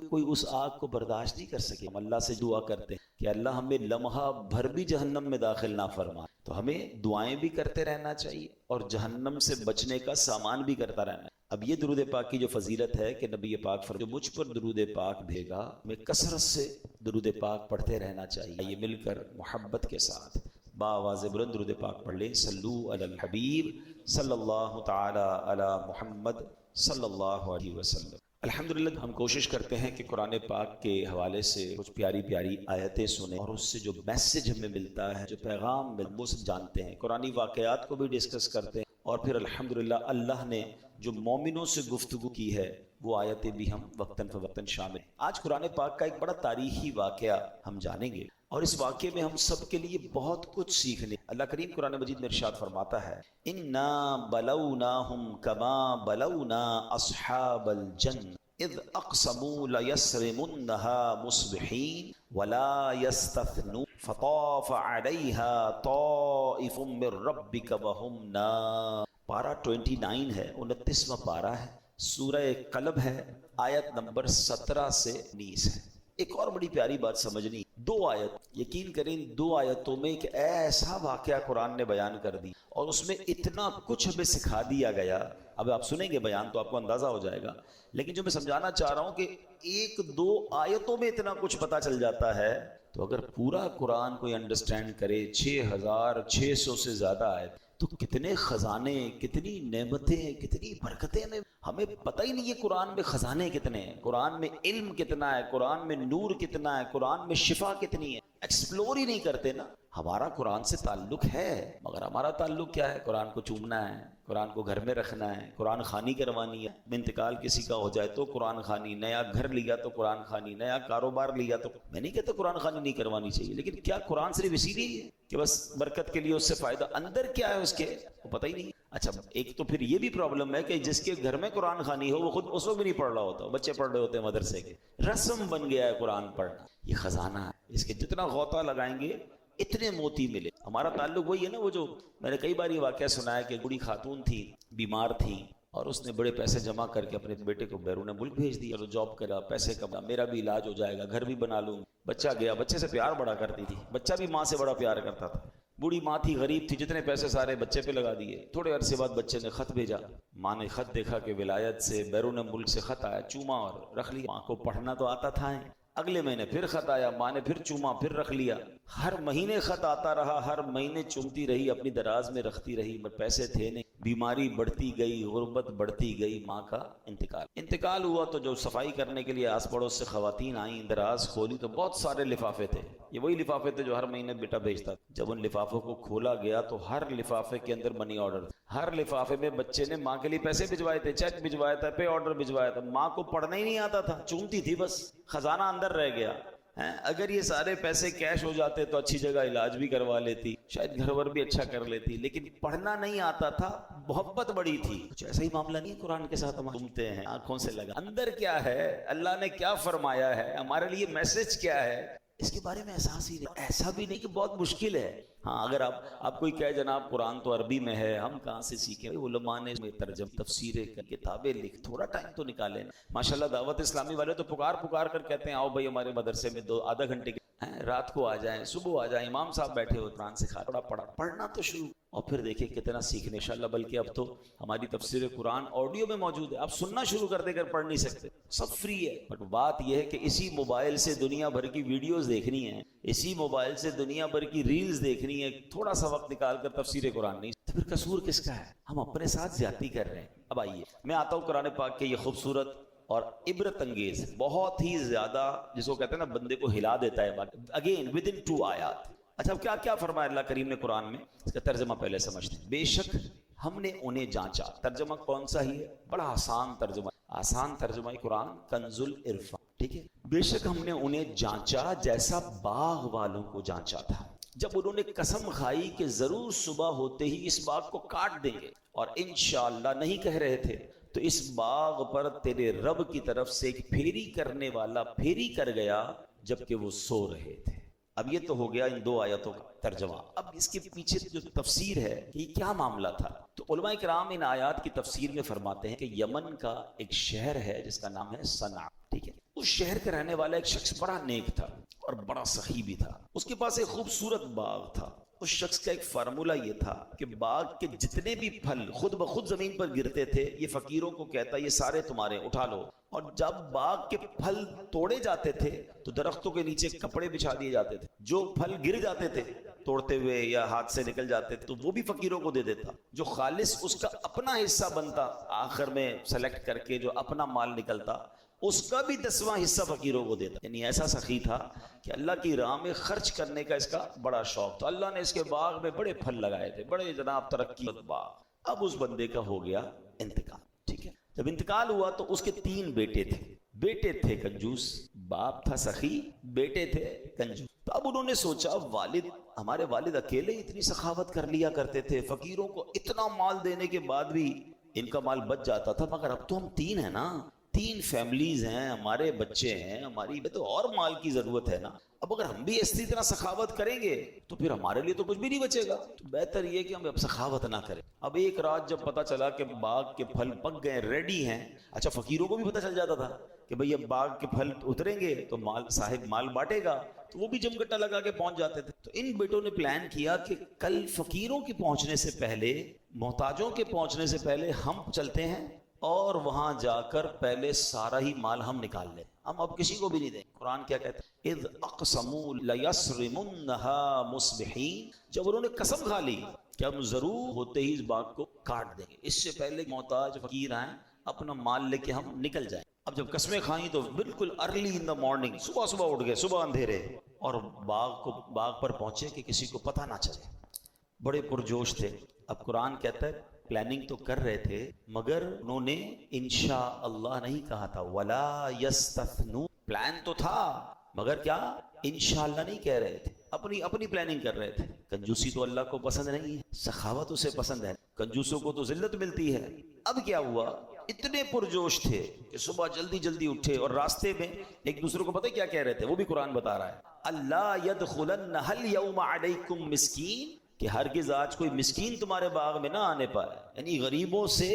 کوئی اس آگ کو برداشت نہیں کر سکے. ہم اللہ سے دعا کرتے ہیں کہ اللہ ہمیں لمحہ بھر بھی جہنم میں داخل نہ فرما. تو ہمیں دعائیں بھی کرتے رہنا چاہیے اور جہنم سے بچنے کا سامان بھی کرتا رہنا ہے. اب یہ درود پاک کی جو فضیلت ہے کہ نبی پاک جو مجھ پر درود پاک بھیجا، میں کثرت سے درود پاک پڑھتے رہنا چاہیے. یہ مل کر محبت کے ساتھ باواز بلند درود پاک پڑھ لیں. صلو علی الحبیب صلی اللہ تعالی علی محمد صلی اللہ علیہ وسلم. الحمدللہ ہم کوشش کرتے ہیں کہ قرآن پاک کے حوالے سے کچھ پیاری پیاری آیتیں سنیں اور اس سے جو میسج ہمیں ملتا ہے، جو پیغام وہ سب جانتے ہیں. قرآنی واقعات کو بھی ڈسکس کرتے ہیں اور پھر الحمدللہ اللہ نے جو مومنوں سے گفتگو کی ہے وہ آیتیں بھی ہم وقتاً فوقتاً شامل ہیں. آج قرآن پاک کا ایک بڑا تاریخی واقعہ ہم جانیں گے اور اس واقعے میں ہم سب کے لیے بہت کچھ سیکھنے. اللہ کریم قرآن مجید میں ارشاد فرماتا ہے اِنَّا بَلَوْنَاهُمْ كَمَا بَلَوْنَا أَصْحَابَ الْجَنَّةِ اذ اقسموا ليصرمنها مصبحين ولا يستثنون فطاف عليها طائف من ربك وهم نائمون. پارہ 29 ہے، 29واں پارہ ہے، سورہ قلب ہے، آیت نمبر 17 سے 19 ہے. ایک اور بڑی پیاری بات سمجھنی، دو آیت، یقین کریں دو آیتوں میں ایک ایسا واقعہ قرآن نے بیان کر دی اور اس میں اتنا کچھ ہمیں سکھا دیا گیا. اب آپ سنیں گے بیان تو آپ کو اندازہ ہو جائے گا، لیکن جو میں سمجھانا چاہ رہا ہوں کہ ایک دو آیتوں میں اتنا کچھ پتا چل جاتا ہے. تو اگر پورا قرآن کوئی انڈرسٹینڈ کرے 6600 سے زیادہ آیت، تو کتنے خزانے، کتنی نعمتیں، کتنی برکتیں ہمیں پتہ ہی نہیں ہے. قرآن میں خزانے کتنے ہیں، قرآن میں علم کتنا ہے، قرآن میں نور کتنا ہے، قرآن میں شفا کتنی ہے، ایکسپلور ہی نہیں کرتے نا. ہمارا قرآن سے تعلق ہے مگر ہمارا تعلق کیا ہے؟ قرآن کو چومنا ہے، قرآن کو گھر میں رکھنا ہے، قرآن خوانی کروانی ہے. انتقال کسی کا ہو جائے تو قرآن خوانی، نیا گھر لیا تو قرآن خوانی، نیا کاروبار لیا تو میں نہیں کہتا قرآن خوانی نہیں کروانی چاہیے، لیکن کیا قرآن صرف اسی لیے ہے کہ بس برکت کے لیے اس سے فائدہ؟ اندر کیا ہے اس کے وہ پتہ ہی نہیں. اچھا ایک تو پھر یہ بھی پرابلم ہے کہ جس کے گھر میں قرآن خوانی ہو وہ خود اس وقت بھی نہیں پڑھ رہا ہوتا، بچے پڑھ رہے ہوتے ہیں مدرسے کے. رسم بن گیا ہے قرآن پڑھنا. یہ خزانہ ہے، اس کے جتنا غوطہ لگائیں گے اتنے موتی ملے. ہمارا تعلق وہی ہے نا، وہ جو میں نے کئی بار یہ واقعہ سنا ہے کہ بوڑھی خاتون تھی، بیمار تھی اور اس نے بڑے پیسے جمع کر کے اپنے بیٹے کو بیرون ملک بھیج دیا. اور جاب کرا، پیسے کما، میرا بھی علاج ہو جائے گا، گھر بھی بنا لوں. بچہ گیا، بچے سے پیار بڑا کرتی تھی، بچہ بھی ماں سے بڑا پیار کرتا تھا. بوڑھی ماں تھی، غریب تھی، جتنے پیسے سارے بچے پہ لگا دیے. تھوڑے عرصے بعد بچے نے خط بھیجا، ماں نے خط دیکھا کہ ولایت سے بیرون ملک سے خط آیا، چوما اور رکھ لیا. ماں کو پڑھنا تو آتا تھا. اگلے مہینے پھر خط آیا، ماں نے پھر چوما، پھر رکھ لیا. ہر مہینے خط آتا رہا، ہر مہینے چومتی رہی، اپنی دراز میں رکھتی رہی، مگر پیسے تھے نہیں. بیماری بڑھتی گئی، غربت بڑھتی گئی. ماں کا انتقال ہوا تو جو صفائی کرنے کے لیے آس پڑوس سے خواتین آئیں، دراز کھولی تو بہت سارے لفافے تھے. یہ وہی لفافے تھے جو ہر مہینے بیٹا بھیجتا. جب ان لفافوں کو کھولا گیا تو ہر لفافے کے اندر منی آرڈر، ہر لفافے میں بچے نے ماں کے لیے پیسے بھجوائے تھے، چیک بھجوایا تھا، پے آرڈر بھجوایا تھا. ماں کو پڑھنا ہی نہیں آتا تھا، چومتی تھی بس، خزانہ اندر رہ گیا. اگر یہ سارے پیسے کیش ہو جاتے تو اچھی جگہ علاج بھی کروا لیتی، شاید گھر ور بھی اچھا کر لیتی، لیکن پڑھنا نہیں آتا تھا. محبت بڑی تھی. کچھ ایسا ہی معاملہ نہیں قرآن کے ساتھ ہم گھومتے ہیں آنکھوں سے لگا. اندر کیا ہے، اللہ نے کیا فرمایا ہے، ہمارے لیے میسج کیا ہے، اس کے بارے میں احساس ہی نہیں. ایسا بھی نہیں کہ بہت مشکل ہے. ہاں اگر آپ کوئی کہے جناب قرآن تو عربی میں ہے، ہم کہاں سے سیکھیں؟ علماء نے ترجمہ تفسیریں کتابیں لکھ، تھوڑا ٹائم تو نکالیں. ماشاءاللہ دعوت اسلامی والے تو پکار کر کہتے ہیں آؤ بھائی ہمارے مدرسے میں آدھا گھنٹے کے رات کو آ جائیں، صبح آ جائیں، امام صاحب بیٹھے ہو، قرآن سکھا پڑھنا تو شروع اور پھر دیکھیں کتنا سیکھنے انشاءاللہ. بلکہ اب تو ہماری تفسیر قرآن آڈیو میں موجود ہے، آپ سننا شروع کر دے کر پڑھ نہیں سکتے، سب فری ہے. بٹ بات یہ ہے کہ اسی موبائل سے دنیا بھر کی ویڈیوز دیکھنی ہے، اسی موبائل سے دنیا بھر کی ریلز دیکھنی ہے، تھوڑا سا وقت نکال کر تفسیر قرآن نہیں. تو پھر قصور کس کا ہے؟ ہم اپنے ساتھ زیادتی کر رہے ہیں. اب آئیے میں آتا ہوں قرآن پاک کے یہ خوبصورت اور عبرت انگیز، بہت ہی زیادہ جس کو کہتے ہیں نا بندے کو ہلا دیتا ہے، اگین ود ان 2 آیات. اچھا اب کیا فرمایا اللہ کریم نے قرآن میں؟ اس کا ترجمہ پہلے سمجھتے ہیں. بے شک ہم نے انہیں جانچا. ترجمہ کون سا ہی ہے؟ بڑا آسان ترجمہ قرآن کنز العرفان. ٹھیک ہے، بے شک ہم نے انہیں جانچا جیسا باغ والوں کو جانچا تھا، جب انہوں نے قسم کھائی کہ ضرور صبح ہوتے ہی اس باغ کو کاٹ دیں گے، اور انشاءاللہ نہیں کہہ رہے تھے تو اس باغ پر تیرے رب کی طرف سے ایک پھیری کرنے والا پھیری کر گیا جبکہ وہ سو رہے تھے. اب یہ تو ہو گیا ان 2 آیتوں کا ترجمہ. اب اس کے پیچھے جو تفسیر ہے کہ یہ کیا معاملہ تھا، تو علماء کرام ان آیات کی تفسیر میں فرماتے ہیں کہ یمن کا ایک شہر ہے جس کا نام ہے صنعا. ٹھیک ہے، اس شہر کا رہنے والا ایک شخص بڑا نیک تھا اور بڑا سخی بھی تھا. اس کے پاس ایک خوبصورت باغ تھا. اس شخص کا ایک فارمولا یہ تھا کہ باغ کے جتنے بھی پھل خود بخود زمین پر گرتے تھے یہ فقیروں کو کہتا یہ سارے تمہارے اٹھا لو. اور جب باغ کے پھل توڑے جاتے تھے تو درختوں کے نیچے کپڑے بچھا دیے جاتے تھے. جو پھل گر جاتے تھے توڑتے ہوئے یا ہاتھ سے نکل جاتے تھے تو وہ بھی فقیروں کو دے دیتا. جو خالص اس کا اپنا حصہ بنتا آخر میں سلیکٹ کر کے جو اپنا مال نکلتا اس کا بھی 10واں حصہ فقیروں کو دیتا. یعنی ایسا سخی تھا کہ اللہ کی راہ میں خرچ کرنے کا اس کا بڑا شوق تھا. اللہ نے اس کے باغ میں بڑے پھل لگائے تھے, بڑے جناب ترقی باغ. اب اس بندے کا ہو گیا انتقال. ٹھیک ہے, جب انتقال ہوا تو اس کے 3 بیٹے تھے. بیٹے تھے کنجوس, باپ تھا سخی, بیٹے تھے کنجوس. تو اب انہوں نے سوچا ہمارے والد اکیلے اتنی سخاوت کر لیا کرتے تھے, فقیروں کو اتنا مال دینے کے بعد بھی ان کا مال بچ جاتا تھا, مگر اب تو ہم 3 ہیں نا, 3 فیملیز ہیں, ہمارے بچے ہیں, ہماری تو اور مال کی ضرورت ہے نا. اب اگر ہم بھی اسی طرح سخاوت کریں گے تو پھر ہمارے لیے تو کچھ بھی نہیں بچے گا. تو بہتر یہ کہ ہم اب سخاوت نہ کریں. اب ایک رات جب پتا چلا کہ باغ کے پھل پک گئے, ریڈی ہیں. اچھا فقیروں کو بھی پتا چل جاتا تھا کہ بھئی اب باغ کے پھل اتریں گے تو صاحب مال بانٹے گا, تو وہ بھی جمگٹا لگا کے پہنچ جاتے تھے. تو ان بیٹوں نے پلان کیا کہ کل فقیروں کے پہنچنے سے پہلے, محتاجوں کے پہنچنے سے پہلے ہم چلتے ہیں اور وہاں جا کر پہلے سارا ہی مال ہم نکال لیں, ہم اب کسی کو بھی نہیں دیں. قرآن کیا کہتا ہے, اذ اقسموا لیصرمنها مصبحین, جب انہوں نے قسم کھا لی کہ ہم ضرور ہوتے ہی اس باغ کو کاٹ دیں گے, اس سے پہلے محتاج فقیر آئیں اپنا مال لے کے ہم نکل جائیں. اب جب قسمیں کھائیں تو بالکل ارلی ان دا مارننگ, صبح اٹھ گئے, صبح اندھیرے, اور باغ پر پہنچے کہ کسی کو پتہ نہ چلے. بڑے پرجوش تھے. اب قرآن کہتا ہے پلاننگ تو کر رہے تھے مگر انہوں نے انشاء اللہ نہیں کہا تھا, ولا یستثنون. پلان تو تھا مگر کیا انشاءاللہ نہیں کہہ رہے تھے, اپنی پلاننگ کر رہے تھے. کنجوسی تو اللہ کو پسند نہیں ہے, سخاوت اسے پسند ہے. کنجوسوں کو تو ذلت ملتی ہے. اب کیا ہوا, اتنے پرجوش تھے کہ صبح جلدی اٹھے اور راستے میں ایک دوسرے کو پتہ کیا کہہ رہے تھے, وہ بھی قرآن بتا رہا ہے, اللہ یدخلنها اليوم علیکم مسکین, کہ ہرگز آج کوئی مسکین تمہارے باغ میں نہ آنے پائے. یعنی غریبوں سے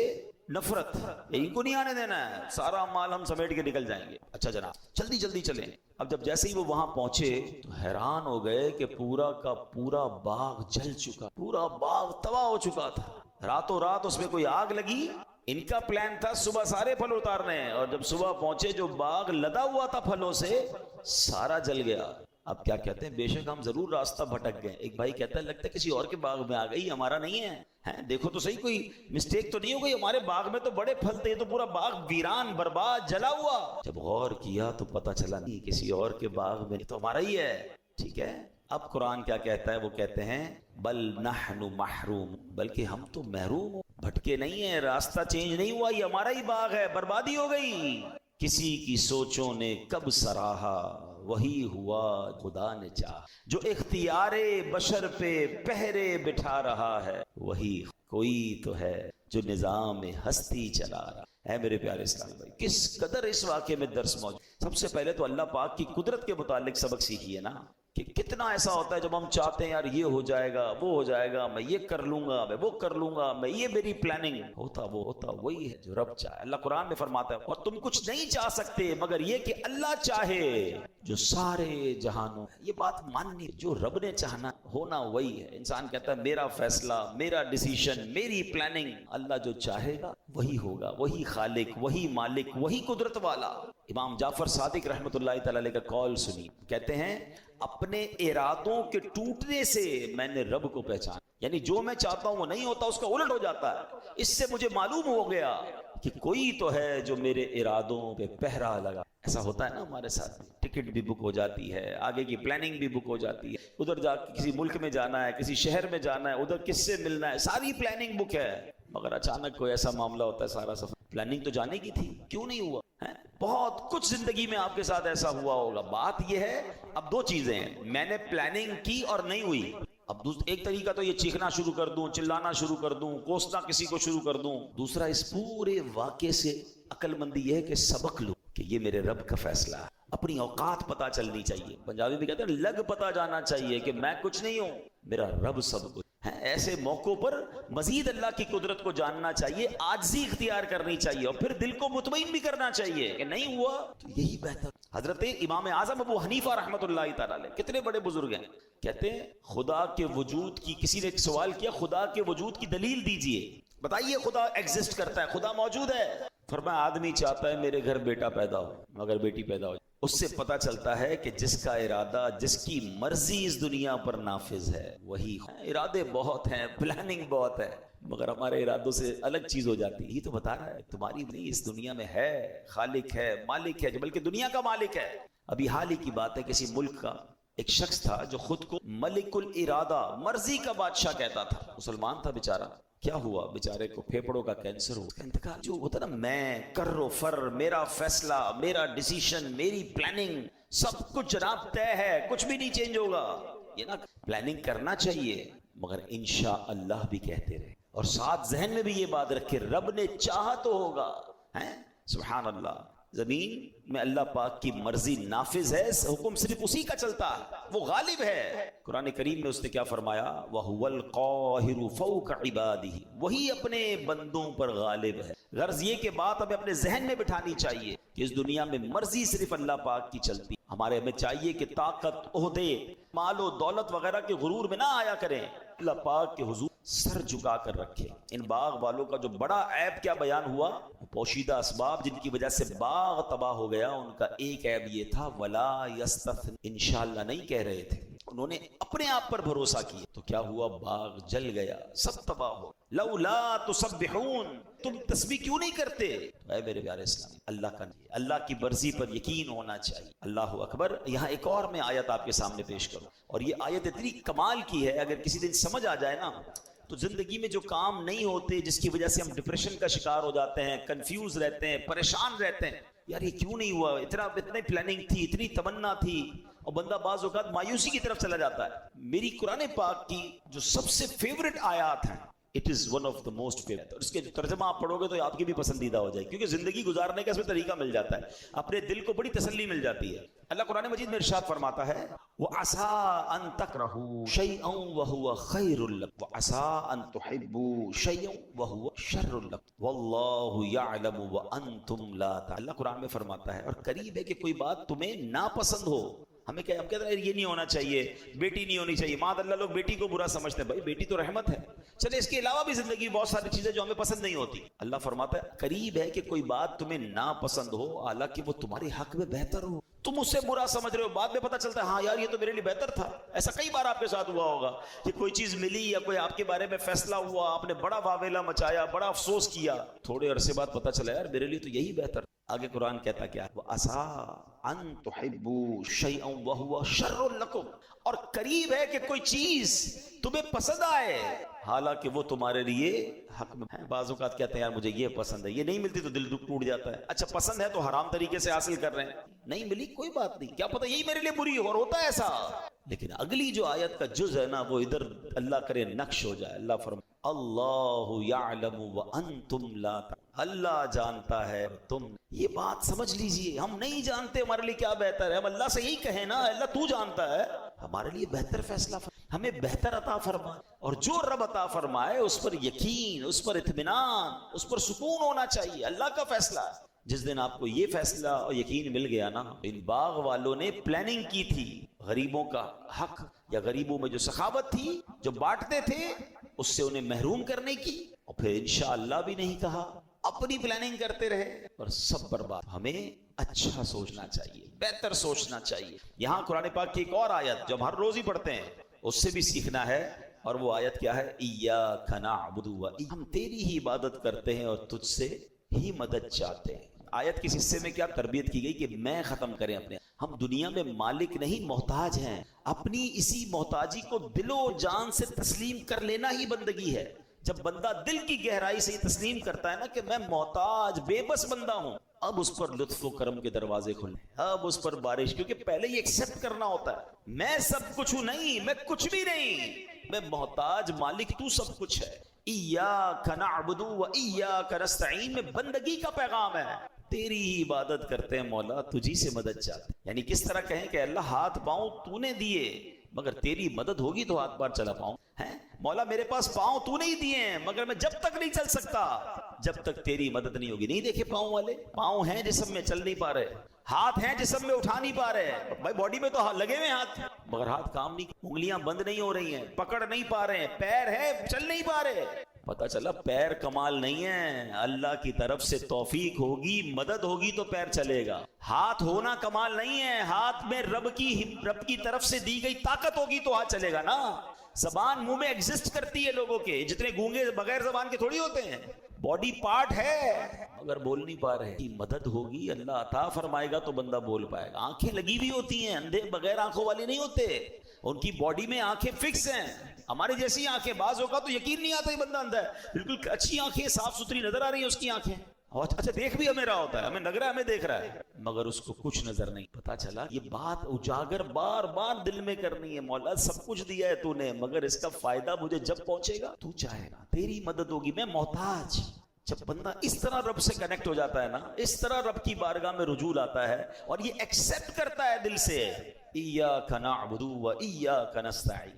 نفرت, ان کو نہیں آنے دینا ہے, سارا مال ہم سمیٹ کے نکل جائیں گے. اچھا جناب جلدی چلیں. اب جب جیسے ہی وہ وہاں پہنچے تو حیران ہو گئے کہ پورا کا پورا باغ جل چکا, پورا باغ تباہ ہو چکا تھا. راتوں رات اس میں کوئی آگ لگی. ان کا پلان تھا صبح سارے پھل اتارنے ہیں, اور جب صبح پہنچے جو باغ لدا ہوا تھا پھلوں سے سارا جل گیا. اب کیا کہتے ہیں, بے شک ہم ضرور راستہ بھٹک گئے. ایک بھائی کہتا ہے لگتا ہے کسی اور کے باغ میں آ گئی, ہمارا نہیں ہے. دیکھو تو صحیح, کوئی مسٹیک تو نہیں ہو گئی, ہمارے باغ میں تو بڑے پھل تھے, تو پورا باغ ویران برباد جلا ہوا. جب غور کیا تو پتا چلا نہیں, کسی اور کے باغ میں تو ہمارا ہی ہے. ٹھیک ہے, اب قرآن کیا کہتا ہے, وہ کہتے ہیں بل نحن محروم, بلکہ ہم تو محروم ہو, بھٹکے نہیں ہیں, راستہ چینج نہیں ہوا, یہ ہمارا ہی باغ ہے, بربادی ہو گئی. کسی کی سوچوں نے کب سراہا, وہی ہوا خدا نے چاہا. جو اختیار بشر پہ پہرے بٹھا رہا ہے, وہی کوئی تو ہے جو نظام ہستی چلا رہا ہے. میرے پیارے اسلام بھائی, کس قدر اس واقعے میں درس موجود. سب سے پہلے تو اللہ پاک کی قدرت کے متعلق سبق سیکھیے نا, کہ کتنا ایسا ہوتا ہے جب ہم چاہتے ہیں یار یہ ہو جائے گا, وہ ہو جائے گا, میں یہ کر لوں گا, میں وہ کر لوں گا, میں یہ میری پلاننگ, ہوتا وہی ہے جو رب چاہے. اللہ قرآن میں فرماتا ہے, اور تم کچھ نہیں چاہ سکتے مگر یہ کہ اللہ چاہے جو سارے جہانوں. یہ بات ماننی, جو رب نے چاہنا ہونا وہی ہے. انسان کہتا ہے میرا فیصلہ, میرا ڈیسیشن, میری پلاننگ. اللہ جو چاہے گا وہی ہوگا, وہی خالق, وہی مالک, وہی قدرت والا. امام جعفر صادق رحمۃ اللہ تعالی علیہ کا قول سنی, کہتے ہیں اپنے ارادوں کے ٹوٹنے سے میں نے رب کو پہچانا. یعنی جو میں چاہتا ہوں وہ نہیں ہوتا, اس کا الٹ ہو جاتا ہے. اس سے مجھے معلوم ہو گیا کہ کوئی تو ہے جو میرے ارادوں پہ پہرا لگا. ایسا ہوتا ہے نا ہمارے ساتھ, ٹکٹ بھی بک ہو جاتی ہے, آگے کی پلاننگ بھی بک ہو جاتی ہے, ادھر جا کے کسی ملک میں جانا ہے, کسی شہر میں جانا ہے, ادھر کس سے ملنا ہے, ساری پلاننگ بک ہے, مگر اچانک کوئی ایسا معاملہ ہوتا ہے, سارا سفر پلاننگ تو جانے کی تھی, کیوں نہیں ہوا ہے. بہت کچھ زندگی میں آپ کے ساتھ ایسا ہوا ہوگا. بات یہ ہے, اب 2 چیزیں ہیں, میں نے پلاننگ کی اور نہیں ہوئی. اب ایک طریقہ تو یہ چیخنا شروع کر دوں, چلانا شروع کر دوں, کوسنا کسی کو شروع کر دوں. دوسرا اس پورے واقعے سے عقل مندی یہ ہے کہ سبق لوں کہ یہ میرے رب کا فیصلہ ہے. اپنی اوقات پتہ چلنی چاہیے. پنجابی بھی کہتے ہیں لگ پتہ جانا چاہیے کہ میں کچھ نہیں ہوں, میرا رب سب کچھ. ایسے موقعوں پر مزید اللہ کی قدرت کو جاننا چاہیے، عاجزی اختیار کرنی چاہیے، اور پھر دل کو مطمئن بھی کرنا چاہیے کہ نہیں ہوا تو یہی بہتر۔ حضرت امام اعظم ابو حنیفہ رحمۃ اللہ تعالی علیہ کتنے بڑے بزرگ ہیں، کہتے ہیں خدا کے وجود کی، کسی نے ایک سوال کیا خدا کے وجود کی دلیل دیجئے، بتائیے خدا ایگزسٹ کرتا ہے، خدا موجود ہے؟ فرمایا آدمی چاہتا ہے میرے گھر بیٹا پیدا ہو مگر بیٹی پیدا ہو، اس سے پتہ چلتا ہے کہ جس کا ارادہ، جس کی مرضی اس دنیا پر نافذ ہے وہی۔ ارادے بہت ہیں، پلاننگ بہت ہے، مگر ہمارے ارادوں سے الگ چیز ہو جاتی ہے۔ یہ تو بتا رہا ہے تمہاری نہیں، اس دنیا میں ہے، خالق ہے، مالک ہے، بلکہ دنیا کا مالک ہے۔ ابھی حال ہی کی بات ہے، کسی ملک کا ایک شخص تھا جو خود کو ملک الارادہ، مرضی کا بادشاہ کہتا تھا، مسلمان تھا بیچارہ۔ کیا ہوا بیچارے کو؟ پھیپڑوں کا کینسر ہوا، اس کا انتقال۔ جو ہوتا نا میں کر و فر، میرا فیصلہ، میرا ڈیسیشن، میری پلاننگ، سب کچھ جناب طے ہے، کچھ بھی نہیں چینج ہوگا۔ یہ نا پلاننگ کرنا چاہیے مگر انشاءاللہ بھی کہتے رہے، اور ساتھ ذہن میں بھی یہ بات رکھے رب نے چاہا تو ہوگا۔ سبحان اللہ، زمین میں اللہ پاک کی مرضی نافذ ہے، حکم صرف اسی کا چلتا ہے، وہ غالب ہے۔ قرآن کریم میں اس نے کیا فرمایا؟ وَهُوَ الْقَاهِرُ فَوْقَ عِبَادِهِ، وہی اپنے بندوں پر غالب ہے۔ غرض یہ کہ بات ہمیں اپنے ذہن میں بٹھانی چاہیے کہ اس دنیا میں مرضی صرف اللہ پاک کی چلتی ہے۔ ہمیں چاہیے کہ طاقت، عہدے، مال و دولت وغیرہ کے غرور میں نہ آیا کریں، اللہ پاک کے حضور سر جھکا کر رکھے۔ ان باغ والوں کا جو بڑا عیب کیا بیان ہوا، پوشیدہ اسباب جن کی وجہ سے باغ تباہ ہو گیا، ان کا ایک عیب یہ تھا ولا یستثن، انشاءاللہ نہیں کہہ رہے تھے، انہوں نے اپنے آپ پر بھروسہ کیا، تو کیا ہوا؟ باغ جل گیا، سب تباہ ہو۔ لولا تسبحون، تم تسبیح کیوں نہیں کرتے؟ اے میرے پیارے اسلامی، اللہ کا نہیں، اللہ کی مرضی پر یقین ہونا چاہیے۔ اللہ اکبر۔ یہاں ایک اور میں آیت آپ کے سامنے پیش کروں، اور یہ آیت اتنی کمال کی ہے، اگر کسی دن سمجھ آ جائے نا تو زندگی میں جو کام نہیں ہوتے، جس کی وجہ سے ہم ڈپریشن کا شکار ہو جاتے ہیں، کنفیوز رہتے ہیں، پریشان رہتے ہیں، یار یہ کیوں نہیں ہوا، اتنی پلاننگ تھی، اتنی تمنا تھی، اور بندہ بعض اوقات مایوسی کی طرف چلا جاتا ہے۔ میری قرآن پاک کی جو سب سے فیوریٹ آیات ہیں، it is one of the most favourite, اور اس کے جو ترجمہ آپ پڑھو گے تو آپ کی بھی پسندیدہ ہو جائے، کیونکہ زندگی گزارنے کا اس میں طریقہ مل جاتا ہے، اپنے دل کو بڑی تسلی مل جاتی ہے۔ اللہ قرآن مجید میں ارشاد فرماتا ہے وَعَسَىٰ أَن تَكْرَهُوا شَيْئًا وَهُوَ خَيْرٌ لَكُمْ وَعَسَىٰ أَن تُحِبُّوا شَيْئًا وَهُوَ شَرٌّ لَكُمْ وَاللَّهُ يَعْلَمُ وَأَنْتُمْ لَا تَعْلَمُونَ۔ اللہ قرآن میں فرماتا ہے اور قریب ہے کہ کوئی بات تمہیں ناپسند ہو۔ ہم کہتے ہیں یہ نہیں ہونا چاہیے، بیٹی نہیں ہونی چاہیے، ماذ اللہ لوگ بیٹی کو برا سمجھتے ہیں، بھائی بیٹی تو رحمت ہے، چلے اس کے علاوہ بھی زندگی بہت ساری چیزیں جو ہمیں پسند نہیں ہوتی۔ اللہ فرماتا ہے قریب ہے کہ کوئی بات تمہیں ناپسند ہو، حالانکہ وہ تمہارے حق میں بہتر ہو، تم اس سے برا سمجھ رہے ہو، بعد میں پتہ چلتا ہے ہاں یار یہ تو میرے لیے بہتر تھا۔ ایسا کئی بار آپ کے ساتھ ہوا ہوگا کہ کوئی چیز ملی یا کوئی آپ کے بارے میں فیصلہ ہوا، آپ نے بڑا واویلا مچایا، بڑا افسوس کیا، تھوڑے عرصے بعد پتہ چلا یار میرے لیے تو یہی بہتر۔ آگے قرآن کہتا کیا؟ وَعَسَىٰ أَن تُحِبُّوا شَيْئًا وَهُوَ شَرٌّ لَكُمْ، اور قریب ہے کہ کوئی چیز تمہیں پسند آئے حالانکہ وہ تمہارے لیے حق میں ہے۔ بعض اوقات کہتے ہیں یار مجھے یہ پسند ہے، یہ نہیں ملتی تو دل ٹوٹ جاتا ہے، اچھا پسند ہے تو حرام طریقے سے حاصل کر رہے ہیں، نہیں ملی کوئی بات نہیں، کیا پتہ یہی میرے لیے بری ہو، اور ہوتا ہے ایسا۔ لیکن اگلی جو آیت کا جز ہے نا وہ ادھر اللہ کرے نقش ہو جائے۔ اللہ فرمائے اللہ یعلم وانتم لا تعلمون، اللہ جانتا ہے تم، یہ بات سمجھ لیجئے، ہم نہیں جانتے ہمارے لیے کیا بہتر ہے، ہم اللہ سے یہی کہیں نا اللہ تو جانتا ہے، ہمارے لیے بہتر فیصلہ ہمیں بہتر عطا فرمائے، اور جو رب عطا فرمائے اس پر یقین، اس پر اطمینان، اس پر سکون ہونا چاہیے، اللہ کا فیصلہ ہے۔ جس دن آپ کو یہ فیصلہ اور یقین مل گیا نا، ان باغ والوں نے پلاننگ کی تھی غریبوں کا حق یا غریبوں میں جو سخاوت تھی، جو بانٹتے تھے، اس سے انہیں محروم کرنے کی، اور پھر انشاءاللہ بھی نہیں کہا، اپنی پلاننگ کرتے رہے اور سب برباد۔ ہمیں اچھا سوچنا چاہیے، بہتر سوچنا چاہیے۔ یہاں قرآن پاک کی ایک اور آیت جو ہم ہر روز ہی پڑھتے ہیں، اس سے بھی سیکھنا ہے، اور وہ آیت کیا ہے؟ ایاک نعبد ہم تیری ہی عبادت کرتے ہیں اور تجھ سے ہی مدد چاہتے ہیں۔ آیت کس حصے میں کیا تربیت کی گئی کہ میں ختم کریں اپنے، ہم دنیا میں مالک نہیں محتاج ہیں، اپنی اسی محتاجی کو دل و جان سے تسلیم کر لینا ہی بندگی ہے۔ جب بندہ دل کی گہرائی سے یہ تسلیم کرتا ہے نا کہ میں محتاج بے بس بندہ ہوں، اب اس پر لطف و کرم کے دروازے کھلیں، اب اس پر بارش، کیونکہ پہلے یہ ایکسپٹ کرنا ہوتا ہے میں سب کچھ ہوں، نہیں میں کچھ بھی نہیں، میں محتاج، مالک تو سب کچھ ہے۔ ایاک نعبد و ایاک نستعین میں بندگی کا پیغام ہے، تیری ہی عبادت کرتے ہیں مولا، تجھی سے مدد چاہتے ہیں۔ یعنی کس طرح کہیں کہ اللہ ہاتھ پاؤں تو نے دیے، مگر تیری مدد ہوگی تو ہاتھ پار چلا پاؤں، ہیں مولا میرے پاس پاؤں تو نہیں دیے ہیں مگر میں جب تک نہیں چل سکتا جب تک تیری مدد نہیں ہوگی. نہیں دیکھے پاؤں والے؟ پاؤں ہیں جسم میں چل نہیں پا رہے, ہاتھ ہیں جسم میں اٹھا نہیں پا رہے. بھائی باڈی میں تو لگے ہوئے ہاتھ مگر ہاتھ کام نہیں, انگلیاں بند نہیں ہو رہی ہیں, پکڑ نہیں پا رہے ہیں, پیر ہے چل نہیں پا رہے. پتہ چلا پیر کمال نہیں ہے, اللہ کی طرف سے توفیق ہوگی, مدد ہوگی تو پیر چلے گا. ہاتھ ہونا کمال نہیں ہے, ہاتھ میں رب کی طرف سے دی گئی طاقت ہوگی تو ہاتھ چلے گا نا. زبان منہ میں ایگزسٹ کرتی ہے لوگوں کے, جتنے گونگے بغیر زبان کے تھوڑی ہوتے ہیں. باڈی پارٹ ہے مگر بول نہیں پا رہے. مدد ہوگی, اللہ عطا فرمائے گا تو بندہ بول پائے گا. آنکھیں لگی ہوئی ہوتی ہیں, اندھے بغیر آنکھوں والے نہیں ہوتے, ان کی باڈی میں آنکھیں فکس ہیں. ہمارے جیسی آنکھیں, بعض اوقات تو یقین نہیں آتا یہ بندہ اندھا ہے, بالکل اچھی آنکھیں صاف ستھری نظر آ رہی ہیں اس کی آنکھیں, اچھا دیکھ بھی ہمیں رہا ہوتا ہے, ہمیں لگ رہا ہے ہمیں دیکھ رہا ہے مگر اس کو کچھ نظر نہیں. پتا چلا یہ بات اجاگر بار بار دل میں کرنی ہے, مولا سب کچھ دیا ہے تو نے مگر اس کا فائدہ مجھے جب پہنچے گا تو چاہے گا, تیری مدد ہوگی, میں محتاج. جب بندہ اس طرح رب سے کنیکٹ ہو جاتا ہے نا, اس طرح رب کی بارگاہ میں رجوع آتا ہے اور یہ ایکسپٹ کرتا ہے دل سے, ایاک نعبد و ایاک نستعین,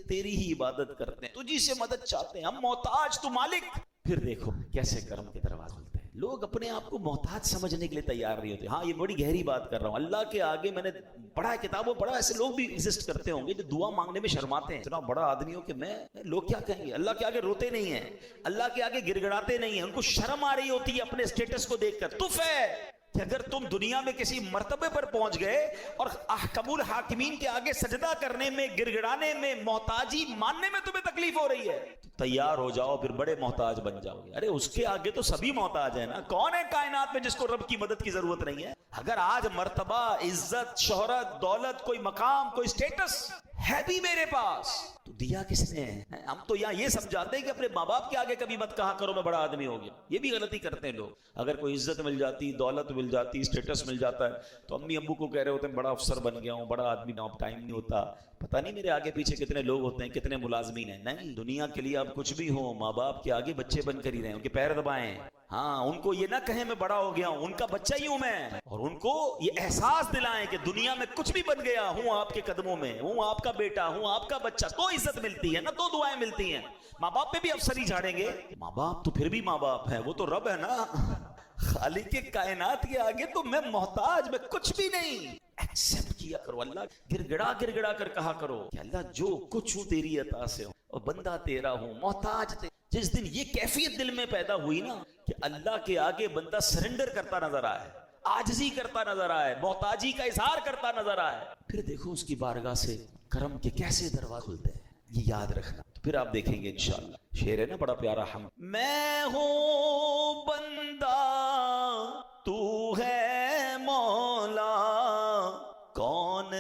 تیری ہی عبادت کرتے ہیں, تجھی سے مدد چاہتے ہیں, ہم محتاج تو مالک. پھر دیکھو کیسے کرم کے دروازے کھلتے ہیں. لوگ اپنے آپ کو محتاج سمجھنے کے لیے تیار نہیں ہوتے. ہاں یہ بڑی گہری بات کر رہا ہوں, اللہ کے آگے میں نے پڑھا ہے, کتابوں پڑھا, ایسے لوگ بھی ایگزسٹ کرتے ہوں گے جو دعا مانگنے میں شرماتے ہیں. اتنا بڑا آدمی ہو کہ میں, لوگ کیا کہیں گے. اللہ کے آگے روتے نہیں ہیں, اللہ کے آگے گڑ گڑاتے نہیں ہیں, ان کو شرم آ رہی ہوتی ہے اپنے اسٹیٹس کو دیکھ کر. تف ہے کہ اگر تم دنیا میں کسی مرتبے پر پہنچ گئے اور احکم الحاکمین کے آگے سجدہ کرنے میں, گر گڑانے میں, محتاجی ماننے میں تمہیں تکلیف ہو رہی ہے, تیار ہو جاؤ, پھر بڑے محتاج بن جاؤ گے. ارے اس کے آگے تو سبھی محتاج ہیں نا. کون ہے کائنات میں جس کو رب کی مدد کی ضرورت نہیں ہے؟ اگر آج مرتبہ, عزت, شہرت, دولت, کوئی مقام, کوئی سٹیٹس ہے بھی میرے پاس تو دیا کس نے ہے؟ ہم تو یہاں یہ سمجھاتے ہیں کہ اپنے ماں باپ کے آگے کبھی مت کہا کرو میں بڑا آدمی ہو گیا. یہ بھی غلطی کرتے ہیں لوگ. اگر کوئی عزت مل جاتی, دولت مل جاتی, سٹیٹس مل جاتا ہے تو امی ابو کو کہہ رہے ہوتے ہیں بڑا افسر بن گیا ہوں, بڑا آدمی, اب ٹائم نہیں ہوتا, پتہ نہیں میرے آگے پیچھے کتنے لوگ ہوتے ہیں, کتنے ملازمین ہیں. نہیں, دنیا کے لیے آپ کچھ بھی ہو, ماں باپ کے آگے بچے بن کر ہی رہیں, ان کے پیر دبائیں. ہاں, ان کو یہ نہ کہیں میں بڑا ہو گیا ہوں, ان کا بچہ ہی ہوں میں, اور ان کو یہ احساس دلائیں کہ دنیا میں کچھ بھی بن گیا ہوں آپ کے قدموں میں, ہوں آپ کا بیٹا, ہوں آپ کا بچہ, تو عزت ملتی ہے نا, تو دعائیں ملتی ہیں. ماں باپ پہ بھی افسر ہی جھاڑیں گے, ماں باپ تو پھر بھی ماں باپ ہیں, وہ تو رب ہے نا. خالق کے کائنات کے آگے تو میں محتاج, میں کچھ بھی نہیں. ایکسپٹ کیا کرو, اللہ گر گڑا کر کہا کرو کہ اللہ جو کچھ ہوں تیری عطا سے ہوں, اور بندہ تیرا ہوں, محتاج تیرا. جس دن یہ کیفیت دل میں پیدا ہوئی نا کہ اللہ کے آگے بندہ سرنڈر کرتا نظر آئے, عاجزی کرتا نظر آئے, محتاجی کا اظہار کرتا نظر آئے, پھر دیکھو اس کی بارگاہ سے کرم کے کیسے دروازے کھلتے ہیں. یہ یاد رکھنا, پھر آپ دیکھیں گے انشاءاللہ. شعر ہے نا بڑا پیارا, ہم میں ہوں بندہ تو ہے مولا, کون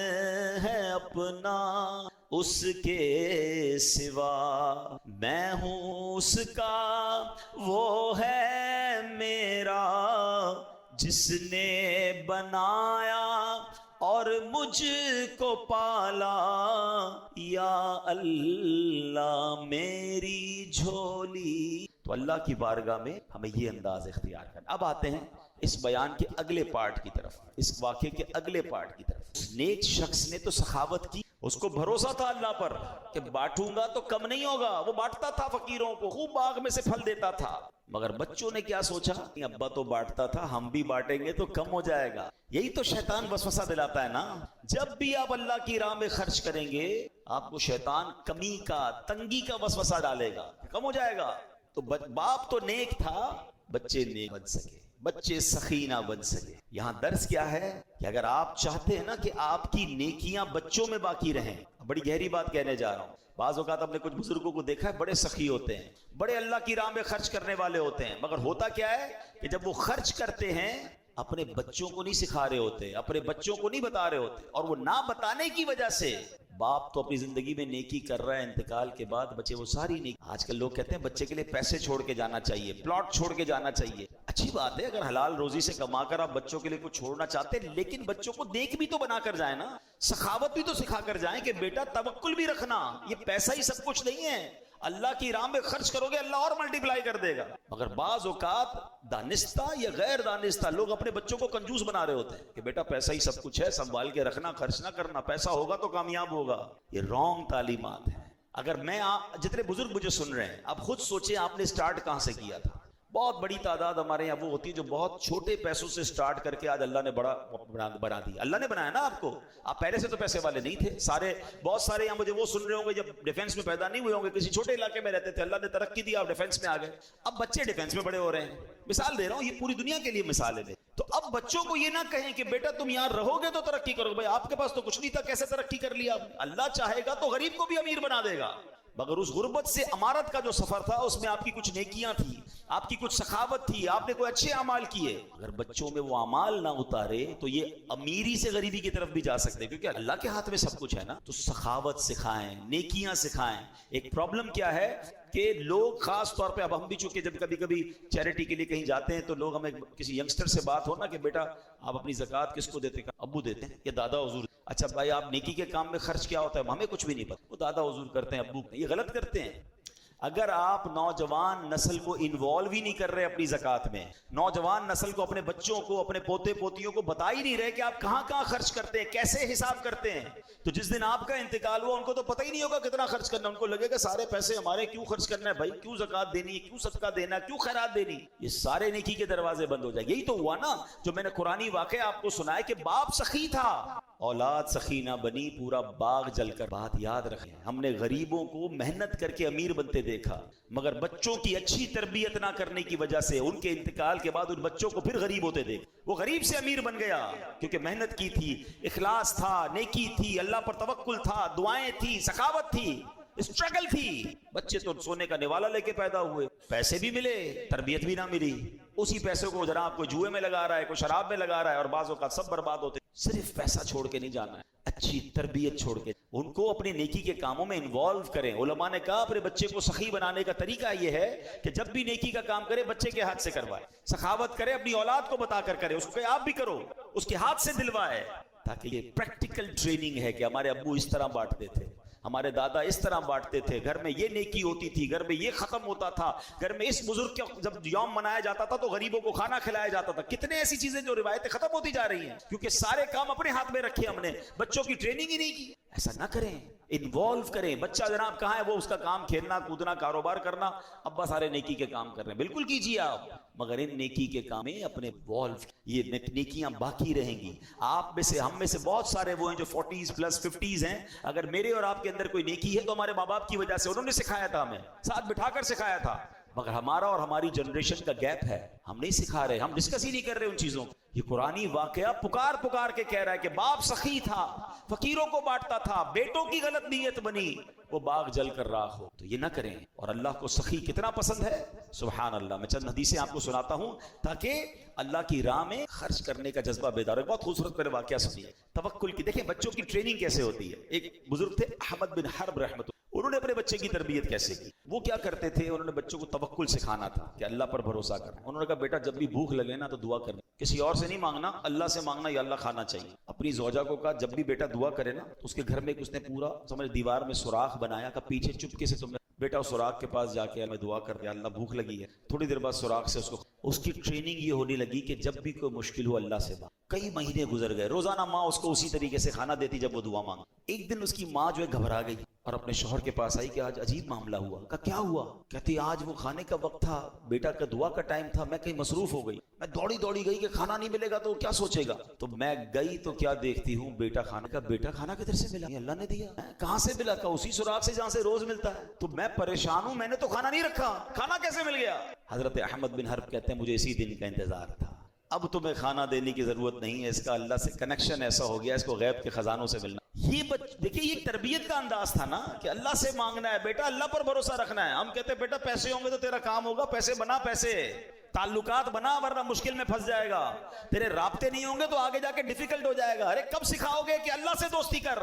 ہے اپنا اس کے سوا, میں ہوں اس کا وہ ہے میرا جس نے بنایا اور مجھ کو پالا, یا اللہ میری جھولی. تو اللہ کی بارگاہ میں ہمیں یہ انداز اختیار کرنا. اب آتے ہیں اس بیان کے اگلے پارٹ کی طرف, اس واقعے کے اگلے پارٹ کی طرف. اس نیک شخص نے تو سخاوت کی, اس کو بھروسہ تھا اللہ پر کہ بانٹوں گا تو کم نہیں ہوگا. وہ بانٹتا تھا فقیروں کو, خوب باغ میں سے پھل دیتا تھا. مگر بچوں نے کیا سوچا, ابا تو بانٹتا تھا, ہم بھی بانٹیں گے تو کم ہو جائے گا. یہی تو شیطان وسوسہ دلاتا ہے نا. جب بھی آپ اللہ کی راہ میں خرچ کریں گے آپ کو شیطان کمی کا, تنگی کا وسوسہ ڈالے گا, کم ہو جائے گا. تو باپ تو نیک تھا, بچے نیک بن سکے, بچے سخی نہ بن سکے. یہاں درس کیا ہے کہ اگر آپ چاہتے ہیں نا کہ آپ کی نیکیاں بچوں میں باقی رہیں, بڑی گہری بات کہنے جا رہا ہوں. بعض اوقات آپ نے کچھ بزرگوں کو دیکھا ہے, بڑے سخی ہوتے ہیں, بڑے اللہ کی راہ میں خرچ کرنے والے ہوتے ہیں, مگر ہوتا کیا ہے کہ جب وہ خرچ کرتے ہیں اپنے بچوں کو نہیں سکھا رہے ہوتے, اپنے بچوں کو نہیں بتا رہے ہوتے, اور وہ نہ بتانے کی وجہ سے باپ تو اپنی زندگی میں نیکی کر رہا ہے, انتقال کے بعد بچے وہ ساری نیکی. آج کل لوگ کہتے ہیں بچے کے لیے پیسے چھوڑ کے جانا چاہیے, پلاٹ چھوڑ کے جانا چاہیے. اچھی بات ہے اگر حلال روزی سے کما کر آپ بچوں کے لیے کچھ چھوڑنا چاہتے ہیں, لیکن بچوں کو نیک بھی تو بنا کر جائیں نا, سخاوت بھی تو سکھا کر جائیں کہ بیٹا توکل بھی رکھنا, یہ پیسہ ہی سب کچھ نہیں ہے, اللہ کی راہ میں خرچ کرو گے اللہ اور ملٹیپلائی کر دے گا. مگر بعض اوقات دانستہ یا غیر دانستہ لوگ اپنے بچوں کو کنجوس بنا رہے ہوتے ہیں کہ بیٹا پیسہ ہی سب کچھ ہے, سنبھال کے رکھنا, خرچ نہ کرنا, پیسہ ہوگا تو کامیاب ہوگا. یہ رانگ تعلیمات ہیں. اگر میں جتنے بزرگ مجھے سن رہے ہیں، اب خود سوچیں آپ نے سٹارٹ کہاں سے کیا تھا. بہت بڑی تعداد ہمارے یہاں وہ ہوتی ہے جو بہت چھوٹے پیسوں سے سٹارٹ کر کے آج اللہ نے بڑا بنا دیا. اللہ نے بنایا نا آپ کو، آپ پہلے سے تو پیسے والے نہیں تھے. بہت سارے یہاں مجھے وہ سن رہے ہوں گے جب ڈیفنس میں پیدا نہیں ہوئے ہوں گے، کسی چھوٹے علاقے میں رہتے تھے، اللہ نے ترقی دی، آپ ڈیفنس میں آ گئے. اب بچے ڈیفنس میں بڑے ہو رہے ہیں. مثال دے رہا ہوں، یہ پوری دنیا کے لیے مثال ہے. تو اب بچوں کو یہ نہ کہیں کہ بیٹا تم یہاں رہو گے تو ترقی کرو گے. بھائی آپ کے پاس تو کچھ نہیں تھا، کیسے ترقی کر لیا؟ اللہ چاہے گا تو غریب کو بھی امیر بنا دے گا. مگر اس غربت سے امارت کا جو سفر تھا اس میں آپ کی کچھ نیکیاں تھی، آپ کی کچھ سخاوت تھی، آپ نے کوئی اچھے اعمال کیے. اگر بچوں میں وہ اعمال نہ اتارے تو یہ امیری سے غریبی کی طرف بھی جا سکتے، کیونکہ اللہ کے ہاتھ میں سب کچھ ہے نا. تو سخاوت سکھائیں، نیکیاں سکھائیں. ایک پرابلم کیا ہے کہ لوگ خاص طور پہ، اب ہم بھی چونکہ جب کبھی کبھی چیریٹی کے لیے کہیں جاتے ہیں تو لوگ ہمیں کسی ینگسٹر سے بات ہو نا کہ بیٹا آپ اپنی زکوٰۃ کس کو دیتے ہیں؟ ابو دیتے ہیں یا دادا حضور. اچھا بھائی آپ نیکی کے کام میں خرچ کیا ہوتا ہے؟ ہمیں کچھ بھی نہیں پتا. وہ دادا حضور کرتے ہیں، ابو. یہ غلط کرتے ہیں. اگر آپ نوجوان نسل کو انوالو ہی نہیں کر رہے اپنی زکوٰۃ میں، نوجوان نسل کو، اپنے بچوں کو، اپنے پوتے پوتیوں کو بتا ہی نہیں رہے کہ آپ کہاں کہاں خرچ کرتے ہیں، کیسے حساب کرتے ہیں، تو جس دن آپ کا انتقال ہوا ان کو تو پتہ ہی نہیں ہوگا کتنا خرچ کرنا. ان کو لگے گا سارے پیسے ہمارے، کیوں خرچ کرنا ہے بھائی، کیوں زکوٰۃ دینی ہے، کیوں صدقہ دینا، کیوں خیرات دینی. یہ سارے نیکی کے دروازے بند ہو جائیں. یہی تو ہوا نا جو میں نے قرآنی واقعہ آپ کو سنایا کہ باپ سخی تھا، اولاد سخی نہ بنی، پورا باغ جل کر. بات یاد رکھیں، ہم نے غریبوں کو محنت کر کے امیر بنتے دیکھا، مگر بچوں کی اچھی تربیت نہ کرنے کی وجہ سے ان کے انتقال کے بعد ان بچوں کو پھر غریب ہوتے دیکھ. وہ غریب سے امیر بن گیا کیونکہ محنت کی تھی، اخلاص تھا، نیکی تھی، اللہ پر توکل تھا، دعائیں تھی، سخاوت تھی، اسٹرگل تھی. بچے تو سونے کا نوالا لے کے پیدا ہوئے، پیسے بھی ملے، تربیت بھی نہ ملی. اسی پیسوں کو جناب کوئی جوئے میں لگا رہا ہے، کوئی شراب میں لگا رہا ہے، اور بعض اوقات سب برباد ہوتے. صرف پیسہ چھوڑ کے نہیں جانا ہے، اچھی تربیت چھوڑ کے ان کو اپنے نیکی کے کاموں میں انوالو کریں. علماء نے کہا اپنے بچے کو سخی بنانے کا طریقہ یہ ہے کہ جب بھی نیکی کا کام کرے بچے کے ہاتھ سے کروائے، سخاوت کرے، اپنی اولاد کو بتا کر کرے، اس کو آپ بھی کرو، اس کے ہاتھ سے دلوائے. تاکہ یہ پریکٹیکل ٹریننگ ہے کہ ہمارے ابو اس طرح بانٹتے تھے، ہمارے دادا اس طرح بانٹتے تھے، گھر میں یہ نیکی ہوتی تھی، گھر میں یہ ختم ہوتا تھا، گھر میں اس بزرگ کا جب یوم منایا جاتا تھا تو غریبوں کو کھانا کھلایا جاتا تھا. کتنے ایسی چیزیں جو روایتیں ختم ہوتی جا رہی ہیں کیونکہ سارے کام اپنے ہاتھ میں رکھے ہم نے، بچوں کی ٹریننگ ہی نہیں کی. ایسا نہ کریں، انوالو کریں. بچہ جناب کہاں ہے، وہ اس کا کام کھیلنا کودنا کاروبار کرنا، ابا سارے نیکی کے کام کر رہے ہیں، بالکل کیجیے آپ، مگر ان نیکی کے کام میں اپنے انوالو. یہ نیکیاں باقی رہیں گی. آپ میں سے، ہم میں سے بہت سارے وہ ہیں جو 40s پلس 50s ہیں. اگر میرے اور آپ کے اندر کوئی نیکی ہے تو ہمارے ماں باپ کی وجہ سے، انہوں نے سکھایا تھا، ہمیں ساتھ بٹھا کر سکھایا تھا. مگر ہمارا اور ہماری جنریشن کا گیپ ہے، ہم نہیں سکھا رہے، ہم ڈسکس ہی نہیں کر رہے ان چیزوں. یہ قرآنی واقعہ پکار کے کہہ رہا ہے کہ باپ سخی تھا، فقیروں کو بانٹتا تھا، بیٹوں کی غلط نیت بنی، وہ باغ جل کر راکھ ہو. تو یہ نہ کریں. اور اللہ کو سخی کتنا پسند ہے، سبحان اللہ. میں چند حدیثیں آپ کو سناتا ہوں تاکہ اللہ کی راہ میں خرچ کرنے کا جذبہ بیدار ہو. بہت خوبصورت میرے واقعہ سنیے توکل کی. دیکھیں بچوں کی ٹریننگ کیسے ہوتی ہے. ایک بزرگ تھے احمد بن حرب رحمۃ، انہوں نے اپنے بچے کی تربیت کیسے کی. وہ کیا کرتے تھے، انہوں نے بچوں کو توکل سکھانا تھا کہ اللہ پر بھروسہ کرنا. انہوں نے کہا بیٹا جب بھی بھوک لگے نا تو دعا کرنا، کسی اور سے نہیں مانگنا، اللہ سے مانگنا، یا اللہ کھانا چاہیے. اپنی زوجہ کو کہا جب بھی بیٹا دعا کرے نا، اس کے گھر میں اس نے پورا سمجھ دیوار میں سوراخ بنایا کہ پیچھے چپکے سے تم نے بیٹا اس سوراخ کے پاس جا کے ہمیں دعا کر دیا، اللہ بھوک لگی ہے. تھوڑی دیر بعد سوراخ سے اس کی ٹریننگ یہ ہونے لگی کہ جب بھی کوئی مشکل ہو اللہ سے مانگ. کئی مہینے گزر گئے، روزانہ ماں اس کو اسی طریقے سے کھانا دیتی جب وہ دعا مانگ. ایک دن اس کی ماں جو ہے گھبرا گئی اور اپنے شوہر کے پاس آئی کہ آج عجیب معاملہ ہوا. کہا کیا ہوا؟ کہتی آج وہ کھانے کا وقت تھا، بیٹا کا دعا کا ٹائم تھا، میں کہیں مصروف ہو گئی، میں دوڑی گئی کہ کھانا نہیں ملے گا تو کیا سوچے گا. تو میں گئی تو کیا دیکھتی ہوں، بیٹا کھانے کا. بیٹا کھانا کدھر سے ملا؟ اللہ نے دیا. کہاں سے ملا؟ کہ اسی سوراخ سے جہاں سے روز ملتا ہے. تو میں پریشان ہوں، میں نے تو کھانا نہیں رکھا، کھانا کیسے مل گیا؟ حضرت احمد بن حرب کہتے ہیں مجھے اسی دن کا انتظار تھا، اب تمہیں کھانا دینے کی ضرورت نہیں ہے، اس کا اللہ سے کنیکشن ایسا ہو گیا، اس کو غیب کے خزانوں سے ملنا. یہ دیکھیے یہ تربیت کا انداز تھا نا کہ اللہ سے مانگنا ہے، بیٹا اللہ پر بھروسہ رکھنا ہے. ہم کہتے ہیں بیٹا پیسے ہوں گے تو تیرا کام ہوگا، پیسے بنا، پیسے تعلقات بنا، ورنہ مشکل میں پھنس جائے گا. تیرے رابطے نہیں ہوں گے تو آگے جا کے ڈیفیکلٹ ہو جائے گا. ارے کب سکھاؤ گے کہ اللہ سے دوستی کر،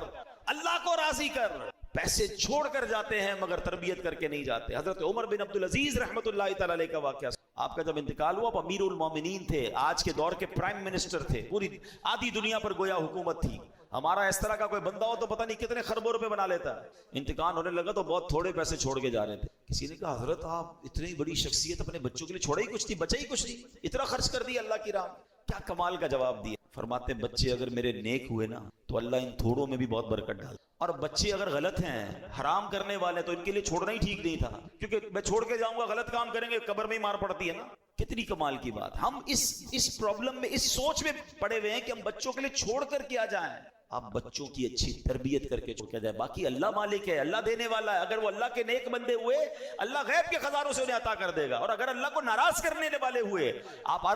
اللہ کو راضی کر. پیسے چھوڑ کر جاتے ہیں مگر تربیت کر کے نہیں جاتے. حضرت عمر بن عبدالعزیز رحمۃ اللہ تعالی علیہ کا واقعہ، آپ کا جب انتقال ہوا، امیر المومنین تھے، آج کے دور کے پرائم منسٹر تھے، پوری آدھی دنیا پر گویا حکومت تھی. ہمارا اس طرح کا کوئی بندہ ہو تو پتہ نہیں کتنے خربوں روپے بنا لیتا ہے. انتقال ہونے لگا تو بہت تھوڑے پیسے چھوڑ کے جا رہے تھے. کسی نے کہا حضرت آپ اتنی بڑی شخصیت، اپنے بچوں کے لیے چھوڑا ہی کچھ نہیں، بچا ہی کچھ نہیں، اتنا خرچ کر دیا اللہ کی راہ. کیا کمال کا جواب دیا. فرماتے ہیں بچے اگر میرے نیک ہوئے نا تو اللہ ان تھوڑوں میں بھی بہت برکت ڈال. اور بچے اگر غلط ہیں، حرام کرنے والے، تو ان کے لیے چھوڑنا ہی ٹھیک نہیں تھا، کیونکہ میں چھوڑ کے جاؤں گا غلط کام کریں گے قبر میں ہی مار پڑتی ہے نا. کتنی کمال کی بات. ہم اس پرابلم میں، اس سوچ میں پڑے ہوئے ہیں کہ ہم بچوں کے لیے چھوڑ کر کیا جائیں. آپ بچوں کی اچھی تربیت کر کے چھوڑ جائے. باقی اللہ مالک ہے، اللہ دینے والا ہے. اگر وہ اللہ کے نیک بندے ہوئے، اللہ غیب کے خزانوں سے انہیں عطا کر دے گا. اور اگر اللہ کو ناراض کرنے والے ہوئے، آپ